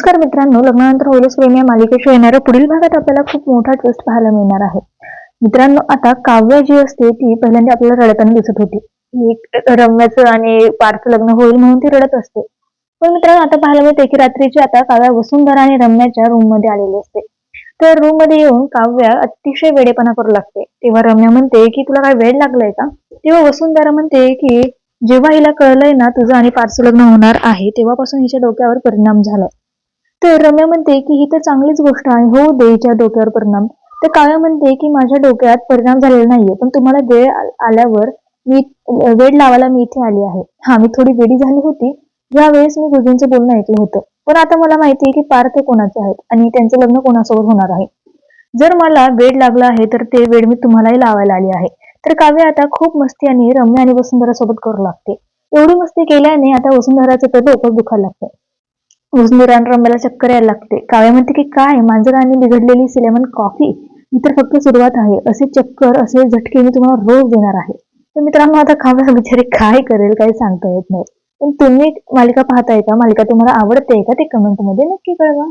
नमस्कार मित्रांनो, लग्नानंतर होईलच प्रेम या मालिकेच्या येणाऱ्या पुढील भागात आपल्याला खूप मोठा ट्विस्ट पाहायला मिळणार आहे. मित्रांनो, आता काव्य जी असते ती पहिल्यांदा आपल्याला रडताना दिसत होती. एक रम्याचं आणि पार्थचं लग्न होईल म्हणून ती रडत असते. पण मित्रांनो, आता पाहायला मिळते की रात्रीची आता काव्या वसुंधरा आणि रम्याच्या रूम मध्ये आलेली असते. तर रूम मध्ये येऊन काव्या अतिशय वेडेपणा करू लागते. तेव्हा रम्या म्हणते की तुला काय वेड लागलंय का? तेव्हा वसुंधरा म्हणते की जेव्हा हिला कळलंय ना तुझं आणि पार्थचं लग्न होणार आहे तेव्हापासून हिच्या डोक्यावर परिणाम झालाय. तर रम्या म्हणते की ही तर चांगलीच गोष्ट आहे, होऊ दे हिच्या डोक्यावर परिणाम. तर काव्या म्हणते की माझ्या डोक्यात परिणाम झालेला नाहीये, पण तुम्हाला वेळ आल्यावर मी वेड लावायला मी इथे आली आहे. हा, मी थोडी वेडी झाली होती ज्यावेळेस मी गुरुजींचं बोलणं ऐकलं होतं. पण आता मला माहिती आहे की पार्थ हे कोणाचे आहेत आणि त्यांचं लग्न कोणासोबत होणार आहे. जर मला वेड लागलं आहे तर ते वेड मी तुम्हालाही लावायला आली आहे. तर काव्य आता खूप मस्ती आणि रम्या आणि वसुंधरा सोबत करू लागते. एवढी मस्ती केल्याने आता वसुंधराचं तर डोकं दुखायला लागतं. वसुंधरा आणि रम्याला चक्कर यायला लागते. काव्या म्हणते की काय माझं आणि बिघडलेली सिनेमन कॉफी ही तर फक्त सुरुवात आहे. असे चक्कर असे झटके मी तुम्हाला रोज देणार आहे. तर मित्रांनो, आता काव्या बिचारी काय करेल काही सांगता येत नाही. पण तुम्ही मालिका पाहताय का? मालिका तुम्हाला आवडते का? ते कमेंट मध्ये नक्की कळवा.